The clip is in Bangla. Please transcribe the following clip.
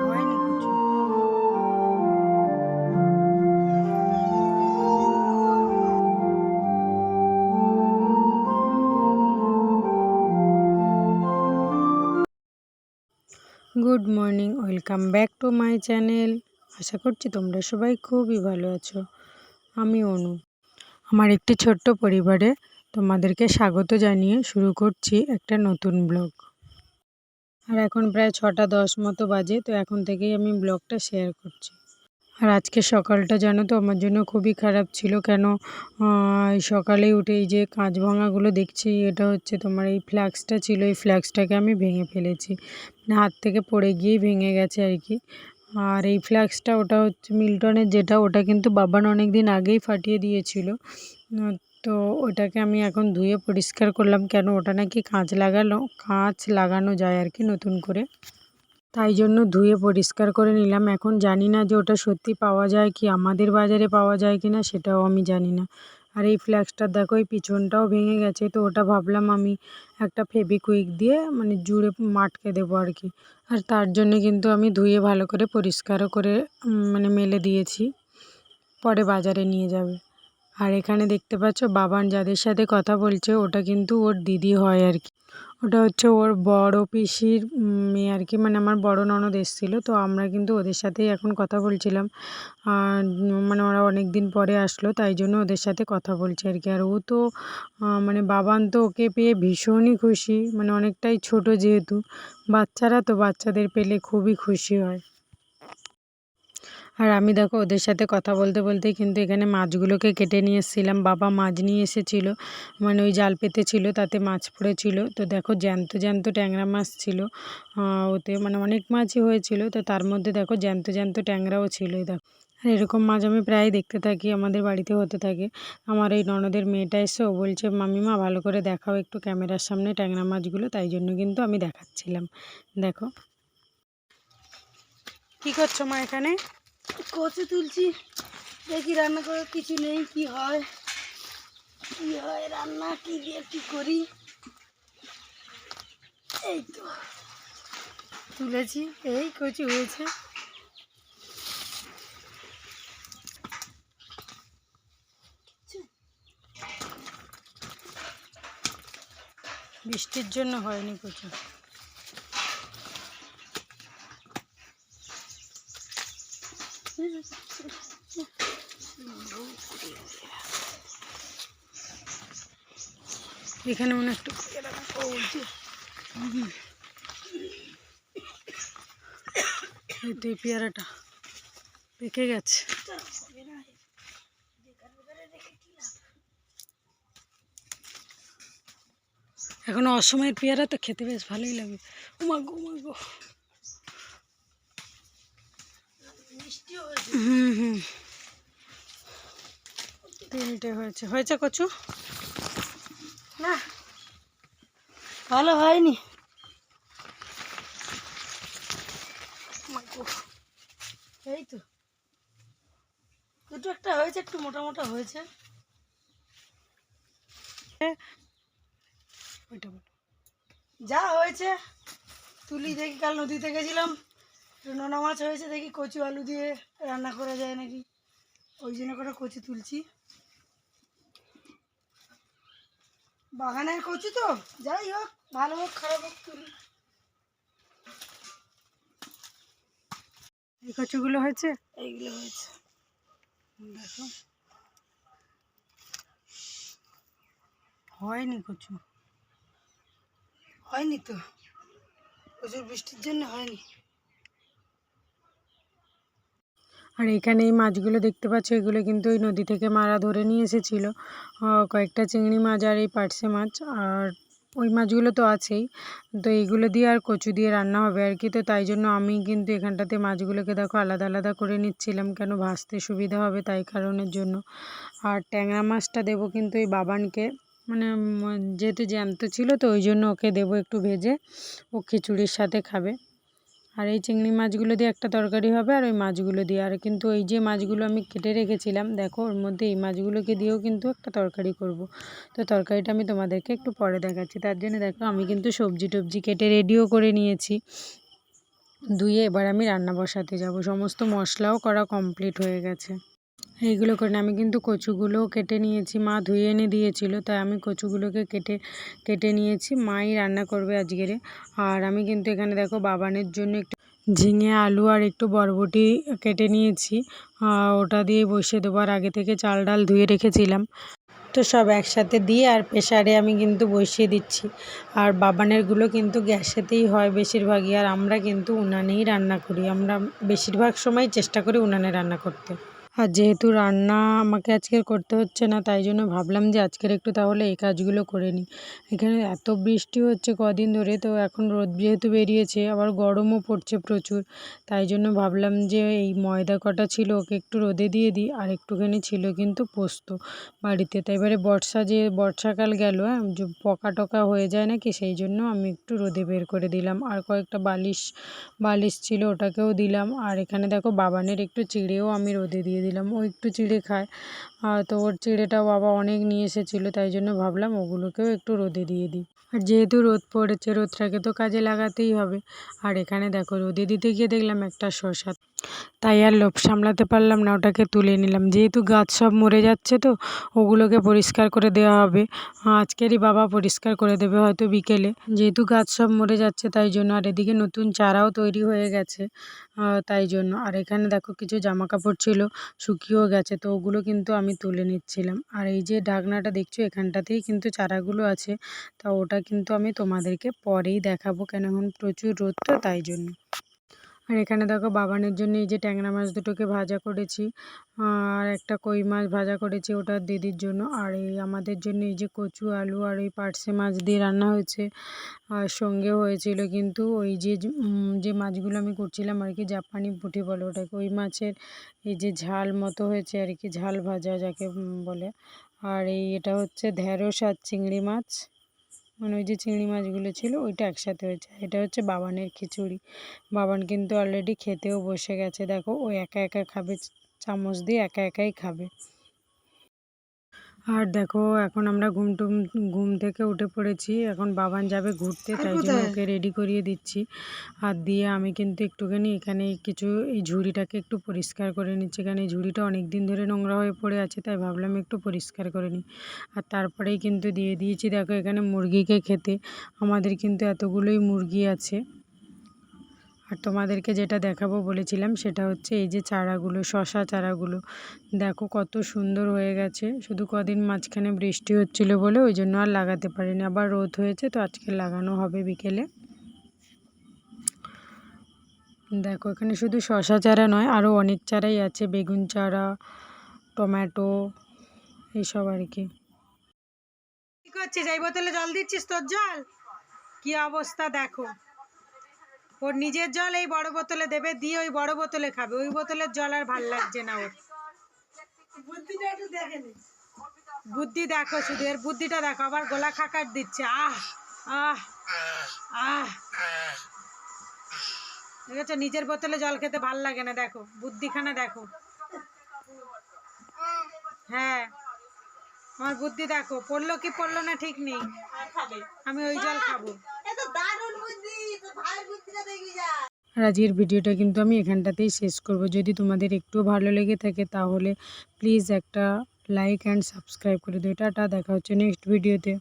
হয়নি কিছু। Good morning, welcome back to my channel. আশা করছি তোমরা সবাই খুবই ভালো আছো। আমি অনু। আমার একটি ছোট্ট পরিবারে তোমাদেরকে স্বাগত জানিয়ে শুরু করছি একটা নতুন ব্লগ। আর এখন প্রায় 6:10 মতো বাজে, তো এখন থেকেই আমি ব্লগটা শেয়ার করছি। আর আজকে সকালটা জানো তো আমার জন্য খুবই খারাপ ছিল। কেন এই সকালেই উঠে এই যে কাঁচ ভাঙাগুলো দেখছি, এটা হচ্ছে তোমার এই ফ্ল্যাক্সটা ছিল, এই ফ্ল্যাক্সটাকে আমি ভেঙে ফেলেছি, মানে হাত থেকে পড়ে গিয়েই ভেঙে গেছে আর কি। আর এই ফ্ল্যাক্সটা ওটা হচ্ছে মিল্টনের, যেটা ওটা কিন্তু বাবান অনেক দিন আগেই ফাটিয়ে দিয়েছিল। তো ওটাকে আমি এখন ধুয়ে পরিষ্কার করলাম, কেন ওটা নাকি কাঁচ লাগানো যায় আর কি নতুন করে, তাই জন্য ধুয়ে পরিষ্কার করে নিলাম। এখন জানি না যে ওটা সত্যি পাওয়া যায় কি, আমাদের বাজারে পাওয়া যায় কি না সেটাও আমি জানি না। আর এই ফ্ল্যাক্সটার দেখো এই পিছনটাও ভেঙে গেছে, তো ওটা ভাবলাম আমি একটা ফেভিকুইক দিয়ে মানে জুড়ে মাটকে দেবো আর কি। আর তার জন্য কিন্তু আমি ধুয়ে ভালো করে পরিষ্কারও করে মানে মেলে দিয়েছি, পরে বাজারে নিয়ে যাবে। আর এখানে দেখতে পাচ্ছ বাবান যাদের সাথে কথা বলছে ওটা কিন্তু ওর দিদি হয় আর কি। ওটা হচ্ছে ওর বড় পিসির মেয়ে আর কি, মানে আমার বড় ননদ এসেছিলো, তো আমরা কিন্তু ওদের সাথেই এখন কথা বলছিলাম। আর মানে ওরা অনেক দিন পরে আসলো, তাই জন্য ওদের সাথে কথা বলছে আর কি। আর ও তো মানে বাবান তো ওকে পেয়ে ভীষণই খুশি, মানে অনেকটাই ছোট যেহেতু, বাচ্চারা তো বাচ্চাদের পেলে খুবই খুশি হয়। আর আমি দেখো ওদের সাথে কথা বলতে বলতেই কিন্তু এখানে মাছগুলোকে কেটে নিয়ে এসেছিলাম। বাবা মাছ নিয়ে এসেছিলো, মানে ওই জাল পেতে ছিল, তাতে মাছ পড়েছিল। তো দেখো জ্যান্ত জ্যান্ত ট্যাংরা মাছ ছিল ওতে, মানে অনেক মাছই হয়েছিল, তো তার মধ্যে দেখো জ্যান্ত জ্যান্ত ট্যাংরাও ছিল। দেখো, আর এরকম মাছ আমি প্রায় দেখতে থাকি, আমাদের বাড়িতে হতে থাকে। আমার এই ননদের মেয়েটা এসে ও বলছে মামিমা ভালো করে দেখাও একটু ক্যামেরার সামনে ট্যাংরা মাছগুলো, তাই জন্য কিন্তু আমি দেখাচ্ছিলাম। দেখো কি করছো মা? এখানে কচু তুলছি, দেখি রান্না করে কিছু নেই, কি হয় রান্না, কি দিয়ে কি করি। এই তো তুলেছি, এই কচু হয়েছে। বৃষ্টির জন্য হয়নি কচু। এখানে মনে একটু এই তো এই পেয়ারাটা পেকে গেছে। এখন অসময়ের পেয়ারা তো খেতে বেশ ভালোই লাগে। উমাগো উমাগো, হুম, তিনটে হয়েছে। হয়েছে কচু? না, ভালো হয়নি। এই তো দুটো একটা হয়েছে, একটু মোটা মোটা হয়েছে। ওইটা বলো। যা হয়েছে তুলি, দেখি কাল নদীতে গেছিলাম, নোনা মাছ হয়েছে, দেখি কচু আলু দিয়ে রান্না করা যায় নাকি, ওই জন্য করে কচু তুলছি। বাগানের কচু তো, যাই হোক ভালো হোক খারাপ হোক তুলি। এই কচুগুলো হয়েছে, এইগুলো হয়েছে। দেখো হয়নি কচু, হয়নি তো, প্রচুর বৃষ্টির জন্য হয়নি। আর এখানে এই মাছগুলো দেখতে পাচ্ছ, এগুলো কিন্তু ওই নদী থেকে মারা ধরে নিয়ে এসেছিলো কয়েকটা চিংড়ি মাছ আর এই পার্শে মাছ, আর ওই মাছগুলো তো আছেই। তো এইগুলো দিয়ে আর কচু দিয়ে রান্না হবে আর কি। তো তাই জন্য আমি কিন্তু এখানটাতে মাছগুলোকে দেখো আলাদা আলাদা করে নিচ্ছিলাম, কেন ভাজতে সুবিধা হবে তাই কারণের জন্য। আর ট্যাংরা মাছটা দেবো কিন্তু এই বাবানকে, মানে যেহেতু জ্যান্ত ছিল তো ওই জন্য ওকে দেবো একটু ভেজে, ও খিচুড়ির সাথে খাবে। আর এই চিংড়ি মাছগুলো দিয়ে একটা তরকারি হবে আর ওই মাছগুলো দিয়ে। আর কিন্তু এই যে মাছগুলো আমি কেটে রেখেছিলাম দেখো, ওর মধ্যে এই মাছগুলোকে দিয়েও কিন্তু একটা তরকারি করব। তো তরকারিটা আমি তোমাদেরকে একটু পরে দেখাচ্ছি। তার জন্য দেখো আমি কিন্তু সবজি টবজি কেটে রেডিও করে নিয়েছি। ধুয়ে এবার আমি রান্না বসাতে যাব। সমস্ত মশলাও করা কমপ্লিট হয়ে গেছে। এইগুলো করে আমি কিন্তু কচুগুলোও কেটে নিয়েছি, মা ধুয়ে এনে দিয়েছিল, তাই আমি কচুগুলোকে কেটে নিয়েছি। মাই রান্না করবে আজকেরে। আর আমি কিন্তু এখানে দেখো বাবানের জন্য একটু ঝিঙে আলু আর একটু বরবটি কেটে নিয়েছি, ওটা দিয়ে বসিয়ে দেবো। আর আগে থেকে চাল ডাল ধুয়ে রেখেছিলাম, তো সব একসাথে দিয়ে আর প্রেসারে আমি কিন্তু বসিয়ে দিচ্ছি। আর বাবানেরগুলো কিন্তু গ্যাসেতেই হয় বেশিরভাগই, আর আমরা কিন্তু উনানেই রান্না করি। আমরা বেশিরভাগ সময় চেষ্টা করি উনানে রান্না করতে। আর যেহেতু রান্না আমাকে আজকের করতে হচ্ছে না, তাই জন্য ভাবলাম যে আজকের একটু তাহলে এই কাজগুলো করে নিই। এখানে এত বৃষ্টি হচ্ছে কদিন ধরে, তো এখন রোদ যেহেতু বেরিয়েছে আবার গরমও পড়ছে প্রচুর, তাই জন্য ভাবলাম যে এই ময়দা কটা ছিল ওকে একটু রোদে দিয়ে দিই। আর একটুখানি ছিল কিন্তু পোস্ত বাড়িতে, তাই এবারে বর্ষাকাল গেল, যে পকা টকা হয়ে যায় নাকি, সেই জন্য আমি একটু রোদে বের করে দিলাম। আর কয়েকটা বালিশ ছিল ওটাকেও দিলাম। আর এখানে দেখো বাবানের একটু চিড়েও আমি রোদে দিয়ে দিলাম, ও একটু চিড়ে খায়। তো ওর চিড়েটাও বাবা অনেক নিয়ে এসেছিলো, তাই জন্য ভাবলাম ওগুলোকেও একটু রোদে দিয়ে দিই। আর যেহেতু রোদ পড়েছে, রোদটাকে তো কাজে লাগাতেই হবে। আর এখানে দেখো রোদে দিতে গিয়ে দেখলাম একটা শসা, তাই আর লোভ সামলাতে পারলাম না, ওটাকে তুলে নিলাম। যেহেতু গাছ সব মরে যাচ্ছে, তো ওগুলোকে পরিষ্কার করে দেওয়া হবে। আজকেরই বাবা পরিষ্কার করে দেবে হয়তো বিকেলে, যেহেতু গাছ সব মরে যাচ্ছে তাই জন্য। আর এদিকে নতুন চারাও তৈরি হয়ে গেছে, তাই জন্য। আর এখানে দেখো কিছু জামা কাপড় ছিল, শুকিয়েও গেছে, তো ওগুলো কিন্তু আমি তুলে নিচ্ছিলাম। আর এই যে ঢাকনাটা দেখছো, এখানটাতেই কিন্তু চারাগুলো আছে, তা ওটা কিন্তু আমি তোমাদেরকে পরেই দেখাবো, কেন এখন প্রচুর রোদ, তো তাই জন্য। আর এখানে দেখো বাবানের জন্য এই যে ট্যাংরা মাছ দুটোকে ভাজা করেছি, আর একটা কই মাছ ভাজা করেছি ওটা দিদির জন্য। আর এই আমাদের জন্য এই যে কচু আলু আর ওই পার্শে মাছ দিয়ে রান্না হয়েছে। আর সঙ্গে হয়েছিল কিন্তু ওই যে মাছগুলো আমি করছিলাম আর কি, জাপানি পুঁটি বলে ওটাকে, ওই মাছের এই যে ঝাল মতো হয়েছে আর কি, ঝাল ভাজা যাকে বলে। আর এটা হচ্ছে ঢেঁড়স আর চিংড়ি মাছ, মানে ওই যে চিংড়ি মাছগুলো ছিল ওইটা একসাথে হয়েছে। এটা হচ্ছে বাবানের খিচুড়ি। বাবান কিন্তু অলরেডি খেতেও বসে গেছে, দেখো ও একা একা খাবে, চামচ দিয়ে একা একাই খাবে। আর দেখো এখন আমরা ঘুম থেকে উঠে পড়েছি, এখন বাবান যাবে ঘুরতে, তাই জন্য ওকে রেডি করিয়ে দিচ্ছি। আর দিয়ে আমি কিন্তু একটুখানি এখানে কিছু এই ঝুড়িটাকে একটু পরিষ্কার করে নিচ্ছি, কারণ এই ঝুড়িটা অনেক দিন ধরে নোংরা হয়ে পড়ে আছে, তাই ভাবলাম একটু পরিষ্কার করে নিই। আর তারপরেই কিন্তু দিয়ে দিয়েছি দেখো এখানে মুরগিকে খেতে। আমাদের কিন্তু এতগুলোই মুরগি আছে। আর তোমাদেরকে যেটা দেখাবো বলেছিলাম সেটা হচ্ছে এই যে চারাগুলো, শশা চারাগুলো দেখো কত সুন্দর হয়ে গেছে। শুধু কদিন মাঝখানে বৃষ্টি হচ্ছিল বলে ওই জন্য আর লাগাতে পারিনি, আবার রোদ হয়েছে, তো আজকে লাগানো হবে বিকেলে। দেখো এখানে শুধু শশা চারা নয়, আরও অনেক চারাই আছে, বেগুন চারা, টমেটো, এইসব আর কি। কি করছিস? এই বোতলে জল দিচ্ছিস? তোর জল কি অবস্থা দেখো, ওর নিজের জল এই বড় বোতলে দেবে, দিয়ে ওই বড় বোতলে খাবে, ওই বোতলের জল আর ভাল লাগছে না ওর। বুদ্ধি দেখো, শুধু এর বুদ্ধিটা দেখো, আবার গোলা খাকার দিচ্ছে, আহ আহ আহ। ঠিক আছে, নিজের বোতলে জল খেতে ভাল লাগে না, দেখো বুদ্ধিখানা দেখো। হ্যাঁ, আমার বুদ্ধি দেখো, পড়লো কি পড়লো না ঠিক নেই, আমি ওই জল খাবো। আর আজকের ভিডিওটা কিন্তু আমি এখানটাতেই শেষ করব। যদি তোমাদের একটু ভালো লেগে থাকে তাহলে প্লিজ একটা লাইক অ্যান্ড সাবস্ক্রাইব করে দিও। টাটা, দেখা হচ্ছে নেক্সট ভিডিওতে।